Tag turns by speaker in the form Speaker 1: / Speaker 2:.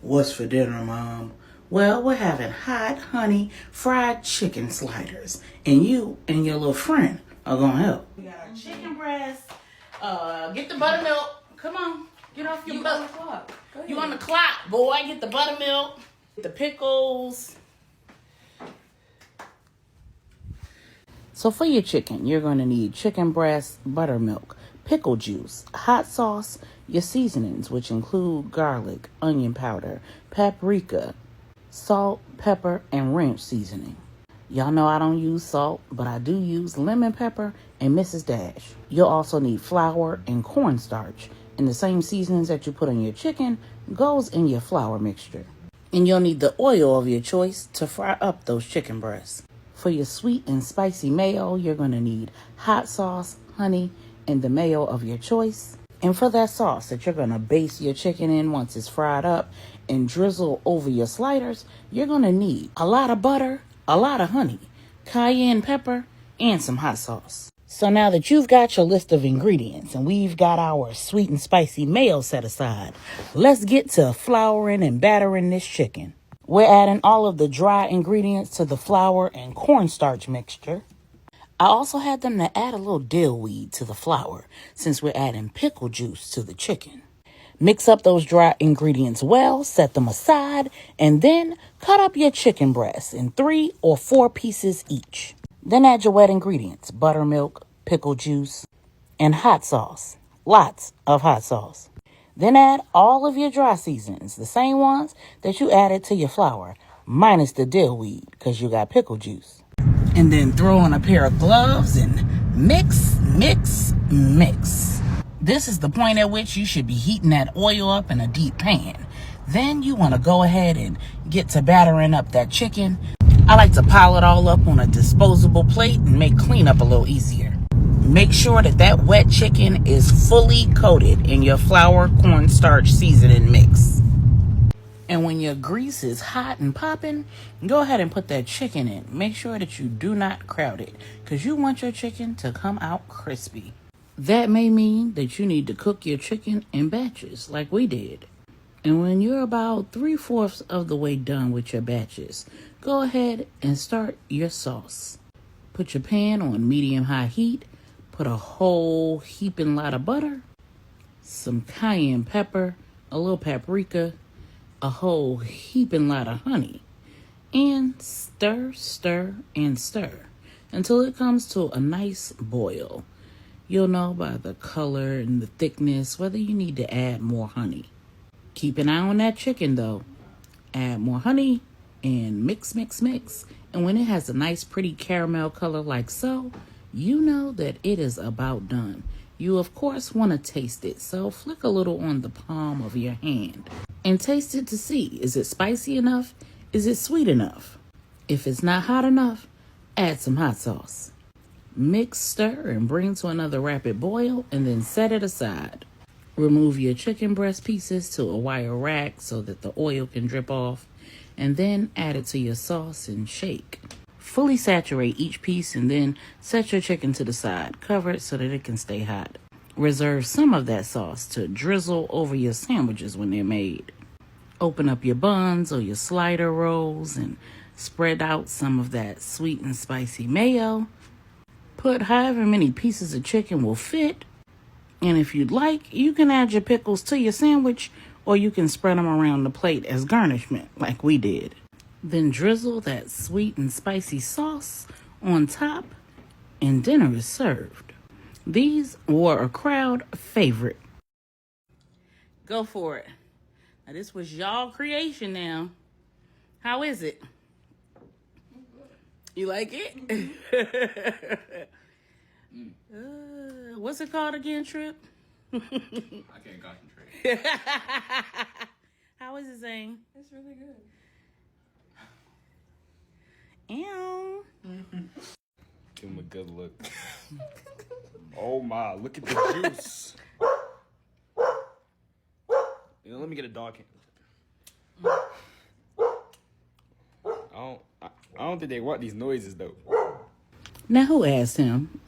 Speaker 1: What's for dinner, Mom? Well, we're having hot honey fried chicken sliders. And you and your little friend are going to help. We got our chicken breast. Get the buttermilk. Come on. Get off your butt. You on the clock, boy. Get the buttermilk. Get the pickles. So for your chicken, you're going to need chicken breast, buttermilk, pickle juice, hot sauce, your seasonings, which include garlic, onion powder, paprika, salt, pepper, and ranch seasoning. Y'all know I don't use salt, but I do use lemon pepper and Mrs. Dash. You'll also need flour and cornstarch, and the same seasonings that you put on your chicken goes in your flour mixture. And you'll need the oil of your choice to fry up those chicken breasts. For your sweet and spicy mayo, you're going to need hot sauce, honey, and the mayo of your choice. And for that sauce that you're going to base your chicken in once it's fried up and drizzle over your sliders, you're going to need a lot of butter, a lot of honey, cayenne pepper, and some hot sauce. So now that you've got your list of ingredients and we've got our sweet and spicy mayo set aside, let's get to flouring and battering this chicken. We're adding all of the dry ingredients to the flour and cornstarch mixture. I also had them to add a little dill weed to the flour since we're adding pickle juice to the chicken. Mix up those dry ingredients well, set them aside, and then cut up your chicken breasts in 3 or 4 pieces each. Then add your wet ingredients, buttermilk, pickle juice, and hot sauce. Lots of hot sauce. Then add all of your dry seasonings, the same ones that you added to your flour, minus the dill weed, because you got pickle juice. And then throw on a pair of gloves and mix, mix, mix. This is the point at which you should be heating that oil up in a deep pan. Then you want to go ahead and get to battering up that chicken. I like to pile it all up on a disposable plate and make cleanup a little easier. Make sure that wet chicken is fully coated in your flour cornstarch seasoning mix. And when your grease is hot and popping, go ahead and put that chicken in. Make sure that you do not crowd it, because you want your chicken to come out crispy. That may mean that you need to cook your chicken in batches like we did. And when you're about 3/4 of the way done with your batches, go ahead and start your sauce. Put your pan on medium-high heat. Put a whole heaping lot of butter, some cayenne pepper, a little paprika, a whole heaping lot of honey, and stir, stir, and stir until it comes to a nice boil. You'll know by the color and the thickness whether you need to add more honey. Keep an eye on that chicken though. Add more honey and mix, mix, mix. And when it has a nice pretty caramel color like so, you know that it is about done. You, of course, want to taste it, so flick a little on the palm of your hand and taste it to see, is it spicy enough? Is it sweet enough? If it's not hot enough, add some hot sauce. Mix, stir, and bring to another rapid boil, and then set it aside. Remove your chicken breast pieces to a wire rack so that the oil can drip off, and then add it to your sauce and shake. Fully saturate each piece and then set your chicken to the side. Cover it so that it can stay hot. Reserve some of that sauce to drizzle over your sandwiches when they're made. Open up your buns or your slider rolls and spread out some of that sweet and spicy mayo. Put however many pieces of chicken will fit. And if you'd like, you can add your pickles to your sandwich, or you can spread them around the plate as garnishment like we did. Then drizzle that sweet and spicy sauce on top, and dinner is served. These were a crowd favorite. Go for it. Now, this was y'all creation now. How is it? You like it? What's it called again, Trip?
Speaker 2: I can't concentrate.
Speaker 1: How is it, Zane?
Speaker 3: It's really good.
Speaker 1: Ew.
Speaker 2: Give him a good look. Oh my, look at the juice. You know, let me get a dog can. I don't think they want these noises though.
Speaker 1: Now who asked him?